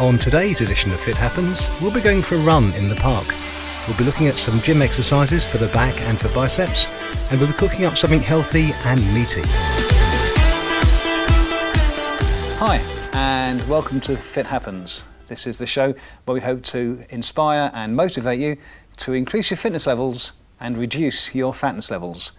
On today's edition of Fit Happens, we'll be going for a run in the park. We'll be looking at some gym exercises for the back and for biceps, and we'll be cooking up something healthy and meaty. Hi, and welcome to Fit Happens. This is the show where we hope to inspire and motivate you to increase your fitness levels and reduce your fatness levels.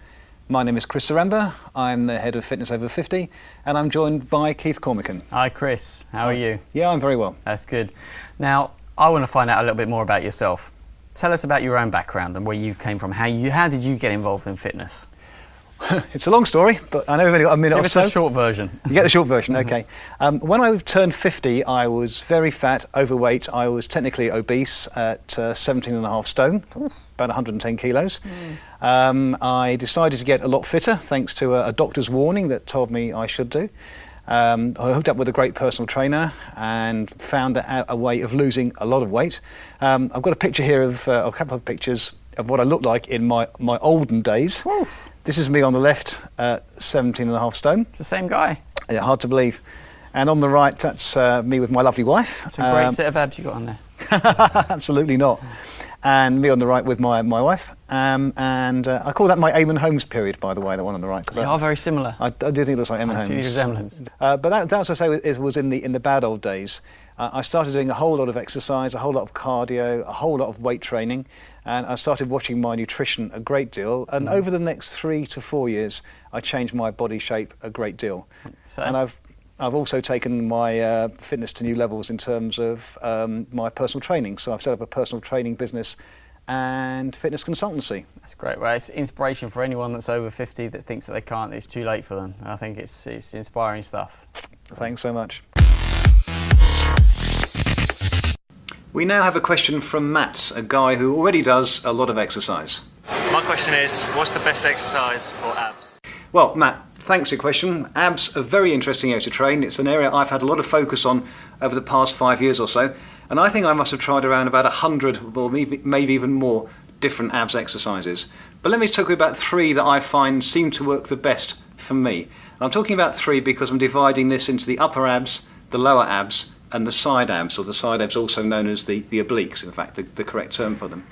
My name is Chris Saramba, I'm the head of Fitness Over 50, and I'm joined by Keith Cormican. Hi Chris, how are you? Yeah, I'm very well. That's good. Now, I want to find out a little bit more about yourself. Tell us about your own background and where you came from. How did you get involved in fitness? It's a long story, but I know we've only got a minute or so. Give us a short version. You get the short version, okay. When I turned 50, I was very fat, overweight. I was technically obese at 17.5 stone, about 110 kilos. I decided to get a lot fitter, thanks to a doctor's warning that told me I should do. I hooked up with a great personal trainer and found a way of losing a lot of weight. I've got a picture here of a couple of pictures of what I looked like in my olden days. Woo. This is me on the left at 17.5 stone. It's the same guy. Yeah, hard to believe. And on the right, that's me with my lovely wife. That's a great set of abs you got on there. Absolutely not. And me on the right with my wife. I call that my Eamon Holmes period, by the way, the one on the right. They are very similar. I do think it looks like Eamon Holmes. I see the resemblance. But that's what I say it was in the bad old days. I started doing a whole lot of exercise, a whole lot of cardio, a whole lot of weight training, and I started watching my nutrition a great deal. And over the next 3 to 4 years, I changed my body shape a great deal. And I've also taken my fitness to new levels in terms of my personal training. So I've set up a personal training business and fitness consultancy. That's great. Well, it's inspiration for anyone that's over 50 that thinks that they can't. It's too late for them. I think it's inspiring stuff. Thanks so much. We now have a question from Matt, a guy who already does a lot of exercise. My question is, what's the best exercise for abs? Well, Matt, thanks for your question. Abs are a very interesting area to train. It's an area I've had a lot of focus on over the past 5 years or so, and I think I must have tried around about 100 or maybe even more different abs exercises. But let me talk about 3 that I find seem to work the best for me. And I'm talking about 3 because I'm dividing this into the upper abs, the lower abs, and the side abs, or the side abs also known as the obliques, in fact, the correct term for them.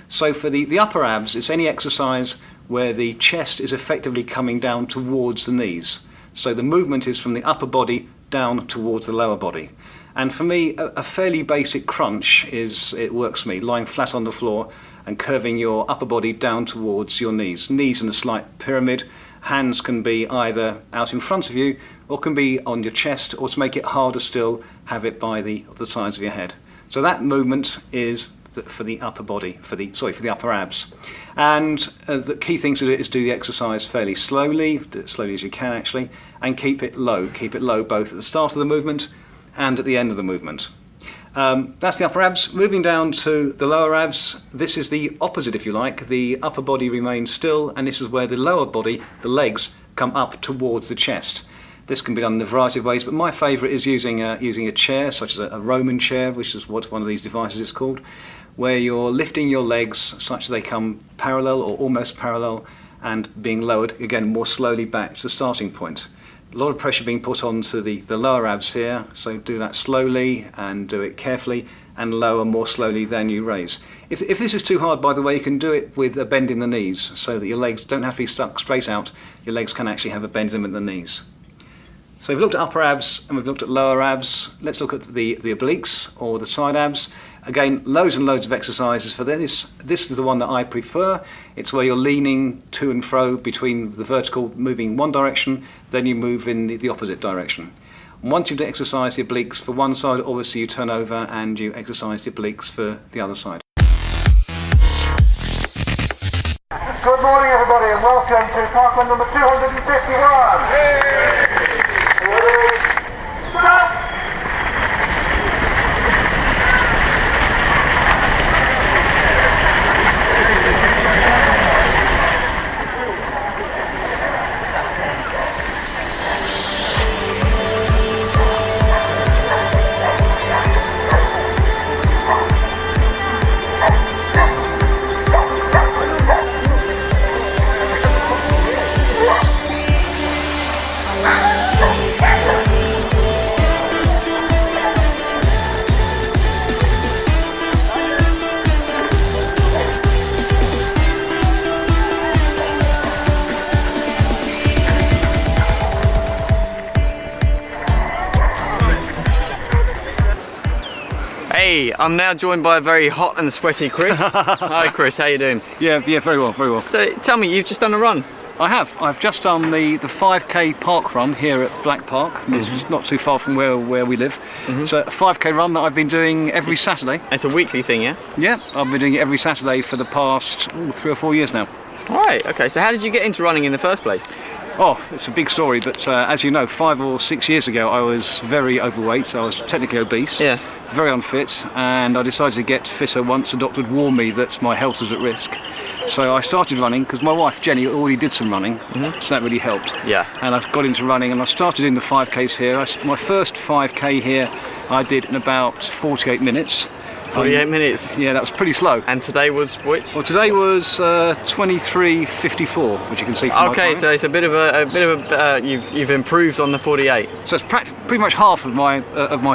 So for the upper abs, it's any exercise where the chest is effectively coming down towards the knees. So the movement is from the upper body down towards the lower body. And for me, a fairly basic crunch it works for me, lying flat on the floor and curving your upper body down towards your knees. Knees in a slight pyramid. Hands can be either out in front of you or can be on your chest, or to make it harder still, have it by the sides of your head. So that movement is for the upper body, for the upper abs. And the key thing to do is do the exercise fairly slowly, do it as slowly as you can actually, and keep it low both at the start of the movement and at the end of the movement. That's the upper abs. Moving down to the lower abs, this is the opposite if you like. The upper body remains still, and this is where the lower body, the legs, come up towards the chest. This can be done in a variety of ways, but my favourite is using a chair, such as a Roman chair, which is what one of these devices is called, where you're lifting your legs such that they come parallel or almost parallel and being lowered, again, more slowly back to the starting point. A lot of pressure being put onto the lower abs here, so do that slowly and do it carefully and lower more slowly than you raise. If this is too hard, by the way, you can do it with a bend in the knees, so that your legs don't have to be stuck straight out, your legs can actually have a bend in them at the knees. So we've looked at upper abs and we've looked at lower abs. Let's look at the obliques or the side abs. Again, loads and loads of exercises for this. This is the one that I prefer. It's where you're leaning to and fro between the vertical, moving one direction, then you move in the opposite direction. And once you've exercised the obliques for one side, obviously you turn over and you exercise the obliques for the other side. Good morning everybody and welcome to parkrun number 251. Hey! Stop! Hey, I'm now joined by a very hot and sweaty Chris. Hi Chris, how you doing? Yeah, very well, very well. So tell me, you've just done a run. I have. I've just done the 5k park run here at Black Park. It's not too far from where we live. It's a 5k run that I've been doing every Saturday. It's a weekly thing, yeah? Yeah, I've been doing it every Saturday for the past 3 or 4 years now. Right, okay, so how did you get into running in the first place? Oh, it's a big story, but as you know, 5 or 6 years ago I was very overweight, so I was technically obese, Yeah. very unfit, and I decided to get fitter once a doctor had warned me that my health was at risk. So I started running because my wife Jenny already did some running, so that really helped. Yeah. And I got into running and I started in the 5Ks here. My first 5K here I did in about 48 minutes. 48 minutes. Yeah, that was pretty slow. And today was which? Well, today was 23:54, which you can see from my Okay, time. so it's a bit of a you've improved on the 48. So it's pretty much half of my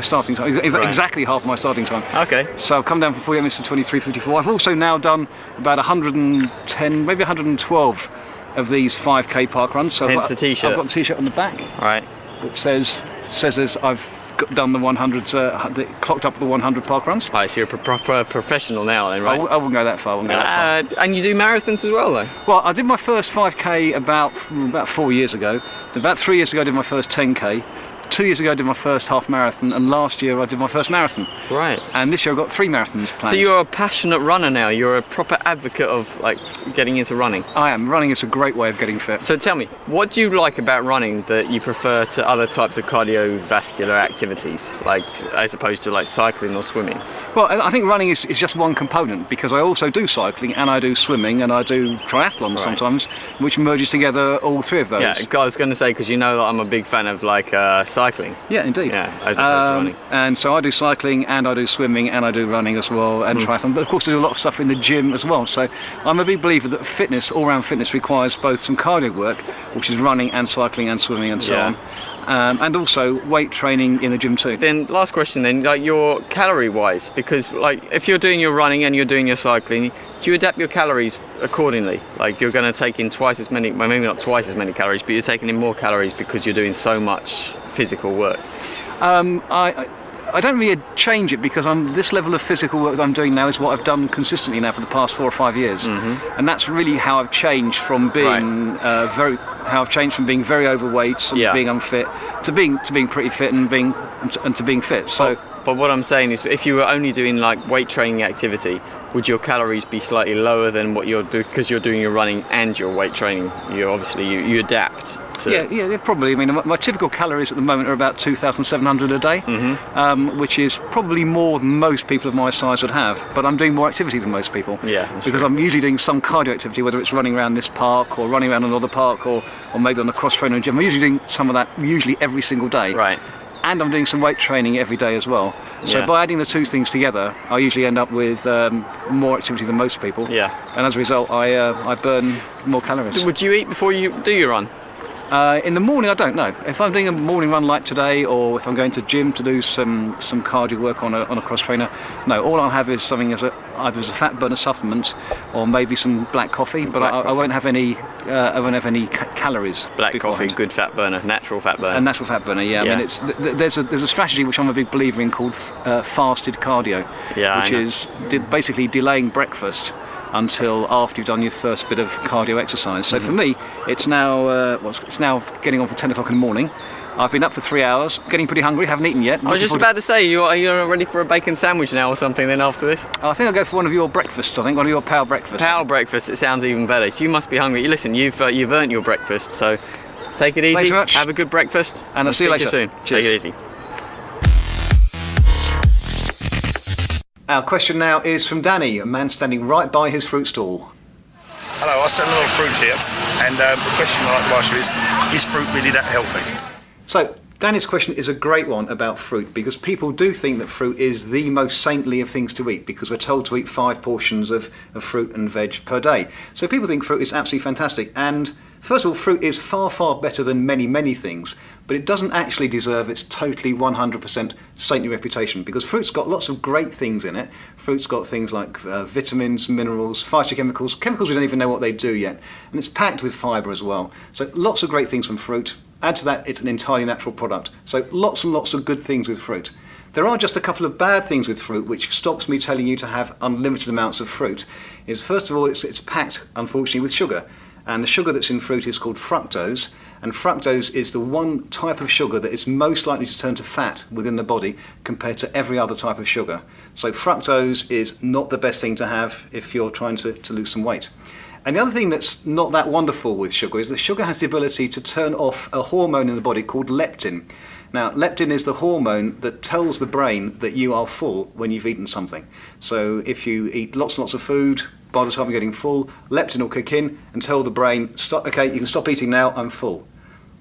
starting time. Exactly half of my starting time. Okay. So I've come down from 48 minutes to 23:54. I've also now done about 110, maybe 112 of these 5k park runs. So Hence the t-shirt. I've got the t-shirt on the back. Right. It says I've done the 100, clocked up the 100 park runs. Right, so you're a proper professional now then, right? I wouldn't go that far. And you do marathons as well though? Well, I did my first 5k about 4 years ago. About 3 years ago I did my first 10k. 2 years ago I did my first half marathon, and last year I did my first marathon. Right. And this year I've got 3 marathons planned. So you're a passionate runner now. You're a proper advocate of like getting into running. I am. Running is a great way of getting fit. So tell me, what do you like about running that you prefer to other types of cardiovascular activities, like as opposed to like cycling or swimming? Well, I think running is just one component, because I also do cycling and I do swimming and I do triathlon sometimes, which merges together all 3 of those. Yeah, I was going to say, because you know that I'm a big fan of like cycling. Yeah, indeed. Yeah, as opposed to running. And so I do cycling and I do swimming and I do running as well, and triathlon. But of course I do a lot of stuff in the gym as well. So I'm a big believer that fitness, all-round fitness, requires both some cardio work, which is running and cycling and swimming and so on. And also weight training in the gym too. Then last question then, like your calorie wise, because like if you're doing your running and you're doing your cycling, do you adapt your calories accordingly? Like you're going to take in twice as many, well maybe not twice as many calories, but you're taking in more calories because you're doing so much physical work. I don't really change it, because this level of physical work that I'm doing now is what I've done consistently now for the past 4 or 5 years, and that's really how I've changed from being being very overweight and being unfit to being pretty fit and to being fit. So, but what I'm saying is, if you were only doing like weight training activity, would your calories be slightly lower than what you're doing because you're doing your running and your weight training? You obviously you adapt. Yeah, probably. I mean, my typical calories at the moment are about 2,700 a day, which is probably more than most people of my size would have. But I'm doing more activity than most people. Yeah, because I'm usually doing some cardio activity, whether it's running around this park or running around another park or maybe on a cross trainer gym. I'm usually doing some of that usually every single day. Right. And I'm doing some weight training every day as well. So by adding the 2 things together, I usually end up with more activity than most people. Yeah. And as a result, I burn more calories. Would you eat before you do your run? In the morning, I don't know. If I'm doing a morning run like today, or if I'm going to gym to do some cardio work on a cross trainer, no. All I'll have is something either as a fat burner supplement, or maybe some black coffee. But I won't have any. I won't have any calories. Black beforehand. coffee, good fat burner, natural fat burner. A natural fat burner, yeah. I mean, there's a strategy which I'm a big believer in called fasted cardio, which is basically delaying breakfast until after you've done your first bit of cardio exercise. So for me, it's now it's now getting on for 10 o'clock in the morning. I've been up for 3 hours, getting pretty hungry, haven't eaten yet. I was just about to say, you're ready for a bacon sandwich now or something then after this? I think I'll go for one of your breakfasts, one of your power breakfasts. Power breakfast, it sounds even better. So you must be hungry. Listen, you've earned your breakfast, so take it easy. Thanks very much. Have a good breakfast. And I'll see you later. Soon. Cheers. Take it easy. Our question now is from Danny, a man standing right by his fruit stall. Hello, I sell a lot of fruit here, and the question I'd like to ask you is fruit really that healthy? So, Danny's question is a great one about fruit, because people do think that fruit is the most saintly of things to eat, because we're told to eat 5 portions of fruit and veg per day. So people think fruit is absolutely fantastic, and first of all, fruit is far, far better than many things, but it doesn't actually deserve its totally 100% saintly reputation, because fruit's got lots of great things in it. Fruit's got things like vitamins, minerals, phytochemicals, chemicals we don't even know what they do yet, and it's packed with fibre as well. So lots of great things from fruit. Add to that, it's an entirely natural product. So lots and lots of good things with fruit. There are just a couple of bad things with fruit which stops me telling you to have unlimited amounts of fruit. Is first of all, it's packed, unfortunately, with sugar. And the sugar that's in fruit is called fructose. And fructose is the one type of sugar that is most likely to turn to fat within the body compared to every other type of sugar. So fructose is not the best thing to have if you're trying to lose some weight. And the other thing that's not that wonderful with sugar is that sugar has the ability to turn off a hormone in the body called leptin. Now, leptin is the hormone that tells the brain that you are full when you've eaten something. So if you eat lots and lots of food, by the time you're getting full, leptin will kick in and tell the brain, stop, okay, you can stop eating now, I'm full.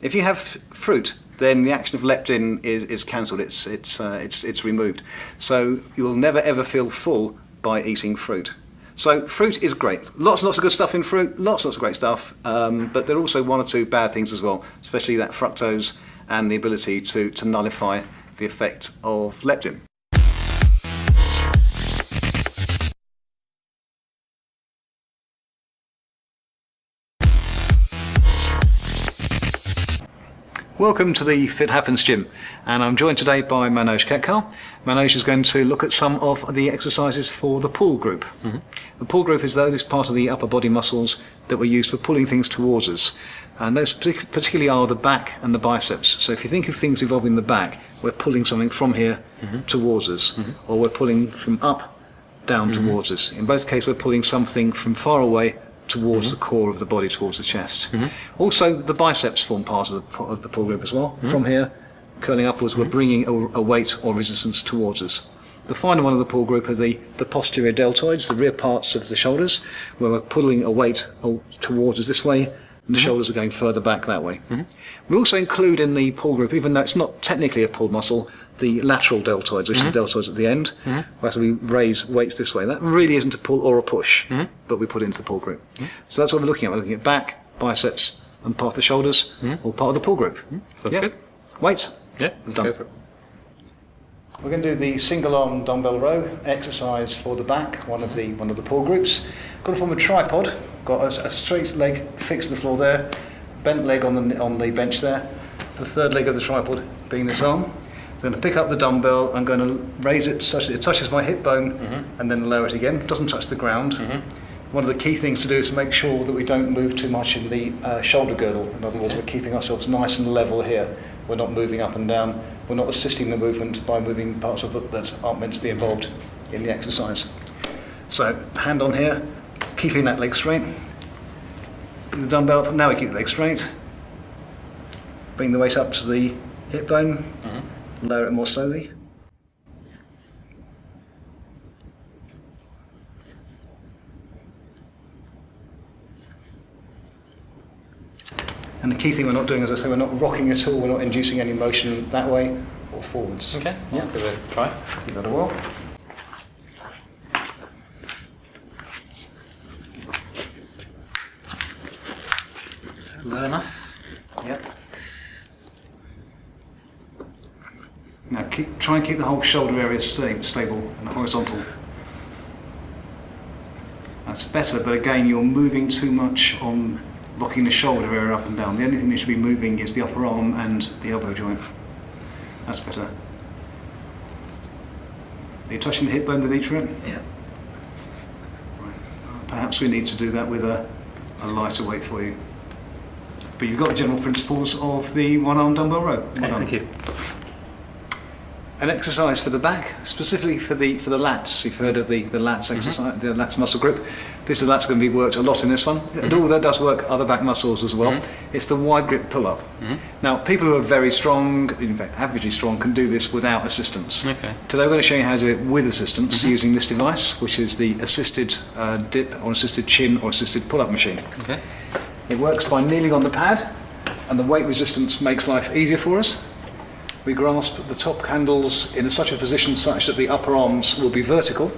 If you have fruit, then the action of leptin is cancelled, it's removed. So you'll never ever feel full by eating fruit. So fruit is great. Lots and lots of good stuff in fruit, lots and lots of great stuff, but there are also one or two bad things as well, especially that fructose and the ability to nullify the effect of leptin. Welcome to the FitHappens gym, and I'm joined today by Manoj Ketkar. Manoj is going to look at some of the exercises for the pull group. The pull group is part of the upper body muscles that were used for pulling things towards us, and those particularly are the back and the biceps. So if you think of things involving the back, we're pulling something from here towards us, or we're pulling from up down towards us. In both cases, we're pulling something from far away towards the core of the body, towards the chest. Also, the biceps form part of the pull group as well. From here, curling upwards, we're bringing a weight or resistance towards us. The final one of the pull group is the posterior deltoids, the rear parts of the shoulders, where we're pulling a weight towards us this way, and the shoulders are going further back that way. We also include in the pull group, even though it's not technically a pull muscle, the lateral deltoids, which are the deltoids at the end, where we raise weights this way. That really isn't a pull or a push, but we put it into the pull group. So that's what we're looking at. We're looking at back, biceps, and part of the shoulders, all part of the pull group. Sounds good. Weights? Yeah, let's Done. go for it. We're going to do the single arm dumbbell row exercise for the back, one of the pull groups. Got to form a tripod. Got a straight leg fixed to the floor there, bent leg on the bench there. The third leg of the tripod being this arm. I'm going to pick up the dumbbell. I'm going to raise it such that it touches my hip bone, and then lower it again. It doesn't touch the ground. One of the key things to do is to make sure that we don't move too much in the shoulder girdle. In other words, we're keeping ourselves nice and level here. We're not moving up and down. We're not assisting the movement by moving parts of it that aren't meant to be involved in the exercise. So, hand on here, keeping that leg straight. Bring the dumbbell up. Now we keep the leg straight. Bring the weight up to the hip bone. Lower it more slowly. And the key thing we're not doing, as I say, we're not rocking at all, we're not inducing any motion that way or forwards. Okay, Yeah. give it a try. Give that a whirl. Is that low enough? Yep. Now try and keep the whole shoulder area stable and horizontal. That's better, but again, you're moving too much on rocking the shoulder area up and down. The only thing that should be moving is the upper arm and the elbow joint. That's better. Are you touching the hip bone with each rep? Yeah. Right. Perhaps we need to do that with a lighter weight for you. But you've got the general principles of the one-arm dumbbell row. Okay, thank you. An exercise for the back, specifically for the lats. You've heard of the lats exercise, the lats muscle group. This is going to be worked a lot in this one. Although that does work other back muscles as well. It's the wide grip pull-up. Now, people who are very strong, in fact, averagely strong, can do this without assistance. Okay. Today, we're going to show you how to do it with assistance using this device, which is the assisted dip or assisted chin or assisted pull-up machine. Okay. It works by kneeling on the pad, and the weight resistance makes life easier for us. We grasp the top handles in such a position such that the upper arms will be vertical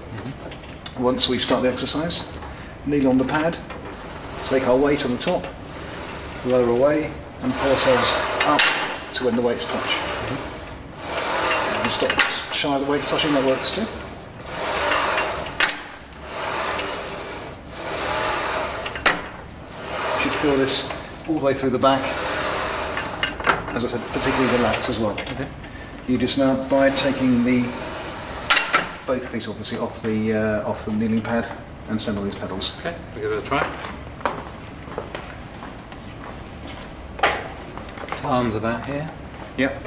once we start the exercise. Kneel on the pad, take our weight on the top, lower away, and pull ourselves up to when the weights touch. And stop shy of the weights touching, that works too. You should feel this all the way through the back. As I said, particularly the lats as well. Okay. You dismount by taking both feet obviously off the kneeling pad and send on these pedals. Okay, we'll give it a try. Arms about here. Yep.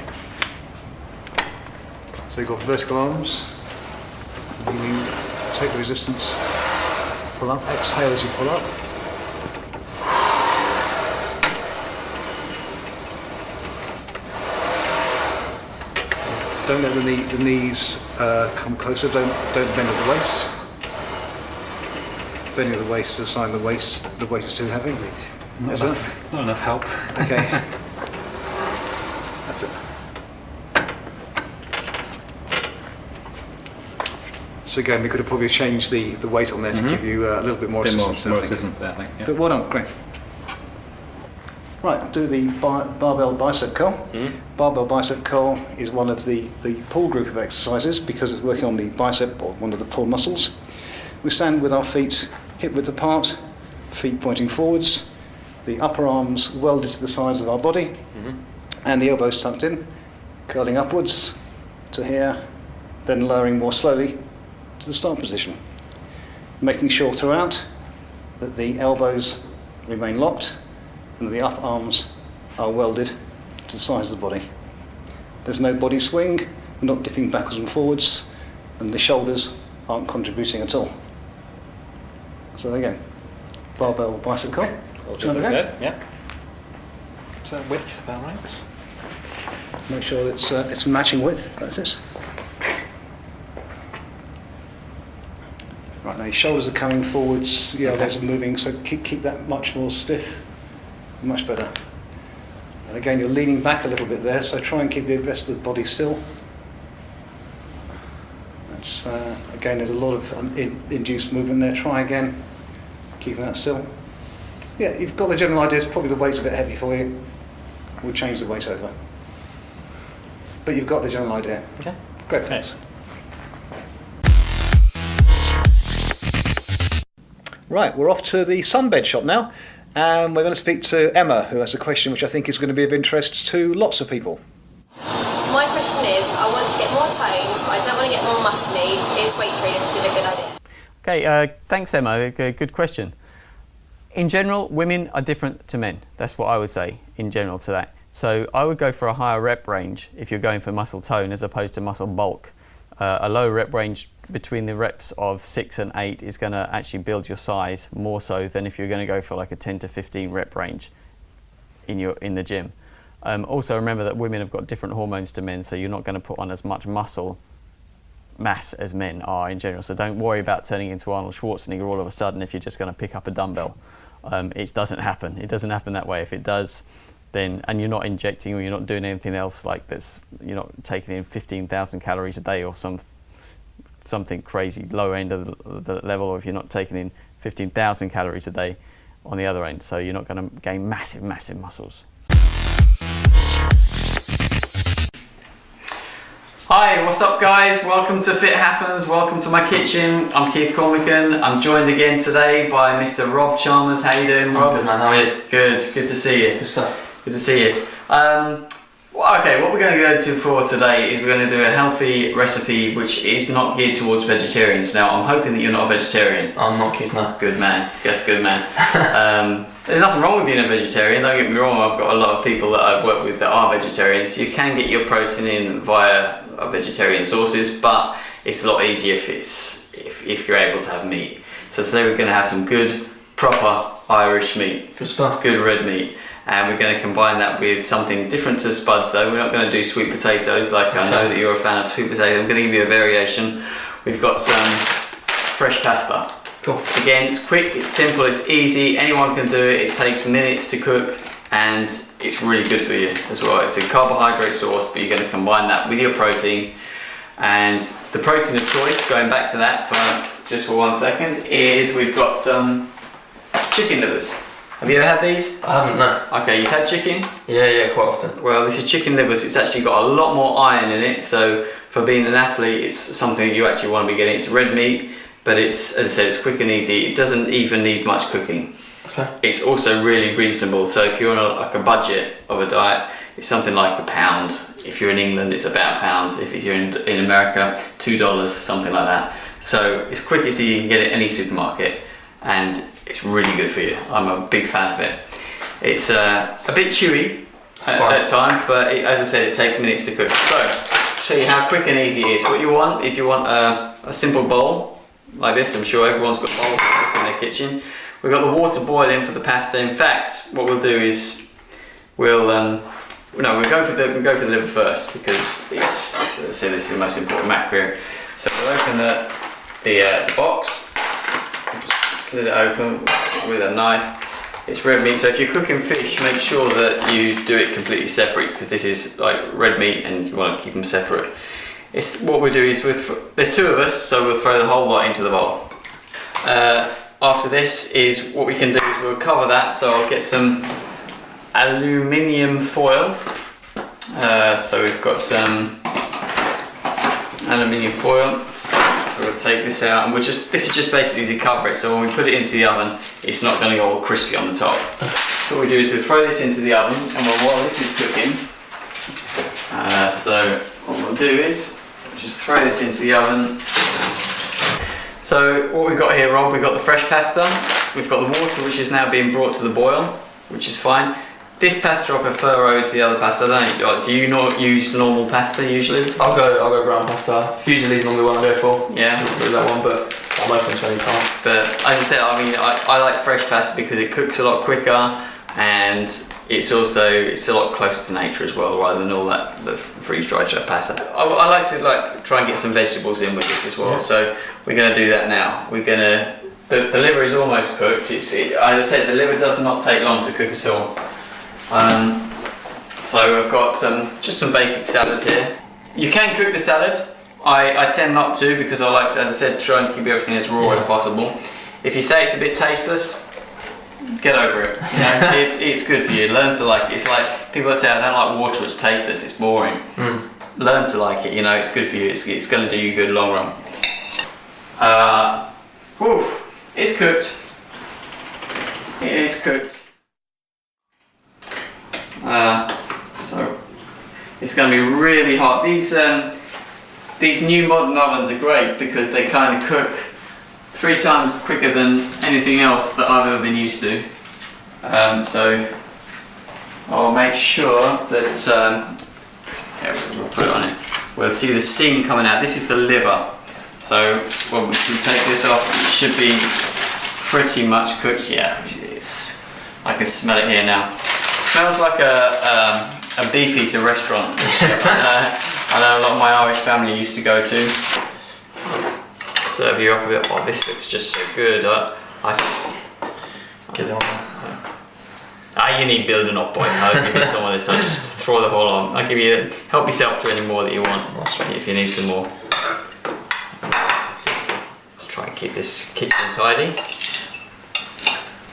So you've got vertical arms. You take the resistance, pull up, exhale as you pull up. Don't let the knees come closer, don't bend at the waist. Bending at the waist is a sign the weight is too heavy. Not enough help. Okay. That's it. So again, we could have probably changed the weight on there to give you a little bit more assistance. More assistance there, I think. Yeah. But well done, great. Right, do the barbell bicep curl. Barbell bicep curl is one of the pull group of exercises because it's working on the bicep or one of the pull muscles. We stand with our feet hip width apart, feet pointing forwards, the upper arms welded to the sides of our body, and the elbows tucked in, curling upwards to here, then lowering more slowly to the start position. Making sure throughout that the elbows remain locked and the upper arms are welded to the sides of the body. There's no body swing, we're not dipping backwards and forwards, and the shoulders aren't contributing at all. So there you go. Barbell bicep curl. Yeah. Is that width about right? Make sure it's matching width, that's it. Right, now your shoulders are coming forwards, your elbows are moving, so keep that much more stiff, much better. And again, you're leaning back a little bit there, so try and keep the rest of the body still. That's, again, there's a lot of induced movement there. Try again, keeping that still. Yeah, you've got the general idea, probably the weight's a bit heavy for you. We'll change the weight over. But you've got the general idea. Okay. Great, thanks. Right, we're off to the sunbed shop now, and we're going to speak to Emma, who has a question which I think is going to be of interest to lots of people. My question is, I want to get more toned, but I don't want to get more muscly. Is weight training still a good idea? Okay, thanks Emma, good question. In general, women are different to men. That's what I would say in general to that. So I would go for a higher rep range if you're going for muscle tone as opposed to muscle bulk. A low rep range between the reps of 6 and 8 is going to actually build your size more so than if you're going to go for like a 10 to 15 rep range in the gym. Also remember that women have got different hormones to men, so you're not going to put on as much muscle mass as men are in general. So don't worry about turning into Arnold Schwarzenegger all of a sudden if you're just going to pick up a dumbbell. It doesn't happen. It doesn't happen that way. If it does, then, and you're not injecting or you're not doing anything else like this, you're not taking in 15,000 calories a day or something crazy low end of the level, or if you're not taking in 15,000 calories a day on the other end, so you're not going to gain massive muscles. Hi, what's up guys? Welcome to Fit Happens, welcome to my kitchen. I'm Keith Cormican. I'm joined again today by Mr. Rob Chalmers. How you doing, Rob? Good man, how are you? Good to see you. Good stuff. Good to see you. Okay, what we're going to go to for today is we're going to do a healthy recipe which is not geared towards vegetarians. Now, I'm hoping that you're not a vegetarian. I'm not, Keith, no. Good man. Yes, good man. There's nothing wrong with being a vegetarian, don't get me wrong. I've got a lot of people that I've worked with that are vegetarians. You can get your protein in via vegetarian sources, but it's a lot easier if you're able to have meat. So today we're going to have some good, proper Irish meat. Good stuff. Good red meat. And we're going to combine that with something different to spuds though. We're not going to do sweet potatoes like I know that you're a fan of sweet potatoes. I'm going to give you a variation. We've got some fresh pasta. Cool. Again, it's quick, it's simple, it's easy. Anyone can do it. It takes minutes to cook and it's really good for you as well. It's a carbohydrate source, but you're going to combine that with your protein. And the protein of choice, going back to that for just for 1 second, is we've got some chicken livers. Have you ever had these? I haven't, no. Okay, you've had chicken? Yeah, quite often. Well, this is chicken livers. It's actually got a lot more iron in it, so for being an athlete, it's something that you actually want to be getting. It's red meat, but it's, as I said, it's quick and easy. It doesn't even need much cooking. Okay. It's also really reasonable, so if you're on like a budget of a diet, it's something like £1. If you're in England, it's about £1. If you're in America, $2, something like that. So it's quick, it's easy, you can get it at any supermarket, and it's really good for you. I'm a big fan of it. It's a bit chewy at times, but as I said, it takes minutes to cook. So, show you how quick and easy it is. What you want is a simple bowl like this. I'm sure everyone's got bowls like this in their kitchen. We've got the water boiling for the pasta. In fact, what we'll do is we'll go for the liver first, because this is the most important macro. So we'll open the box. Just slit it open with a knife. It's red meat, so if you're cooking fish, make sure that you do it completely separate, because this is like red meat and you want to keep them separate. What we'll do is, there's 2 of us, so we'll throw the whole lot into the bowl. After this is, what we can do is we'll cover that, so I'll get some aluminium foil. So we've got some aluminium foil. So we'll take this out, and this is just basically to cover it, so when we put it into the oven, it's not going to go all crispy on the top. So what we do is we'll throw this into the oven, and while this is cooking, so what we'll do is just throw this into the oven. So what we've got here, Rob, we've got the fresh pasta, we've got the water which is now being brought to the boil, which is fine. This pasta I prefer over to the other pasta. I don't know, do you not use normal pasta usually? I'll go brown pasta. Fusilli is normally one I go for. Yeah. Not really that one, but I'm open to any time. But as I said, I mean, I like fresh pasta because it cooks a lot quicker, and it's a lot closer to nature as well, rather than all that the freeze-dried pasta. I like to try and get some vegetables in with this as well. Yeah. So we're going to do that now. The liver is almost cooked. As I said, the liver does not take long to cook at all. So I've got just some basic salad here. You can cook the salad. I tend not to, because I like to, as I said, try and keep everything as raw as possible. If you say it's a bit tasteless, get over it. You know, it's good for you. Learn to like it. It's like people that say, I don't like water, it's tasteless, it's boring. Learn to like it. You know, it's good for you. It's going to do you good long run. It's cooked. It is cooked. So it's going to be really hot. These new modern ovens are great because they kind of cook 3 times quicker than anything else that I've ever been used to. So I'll make sure that we'll put it on it. We'll see the steam coming out. This is the liver. So when we take this off, it should be pretty much cooked. Yeah, it is. I can smell it here now. Smells like a beef-eater restaurant, which I know a lot of my Irish family used to go to. Serve you up a bit. Oh, this looks just so good. Get it on. You need building up, boy. I'll give you some of this. I'll just throw the whole on. I'll give you, help yourself to any more that you want, if you need some more. Let's try and keep this kitchen tidy.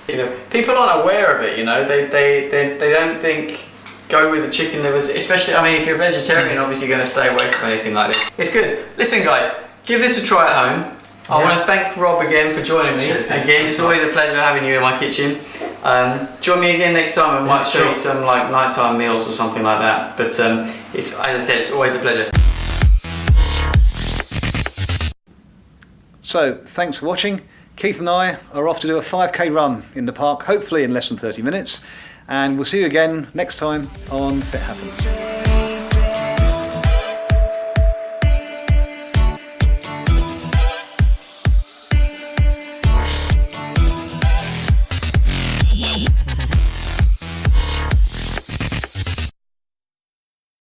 You know, people aren't aware of it, you know, they don't think go with the chicken livers, especially, I mean, if you're a vegetarian, obviously you're going to stay away from anything like this. It's good. Listen guys, give this a try at home. I want to thank Rob again for joining me. Again, it's always a pleasure having you in my kitchen. Join me again next time and might show you some like nighttime meals or something like that. But as I said, it's always a pleasure. So, thanks for watching. Keith and I are off to do a 5k run in the park, hopefully in less than 30 minutes. And we'll see you again next time on Fit Happens.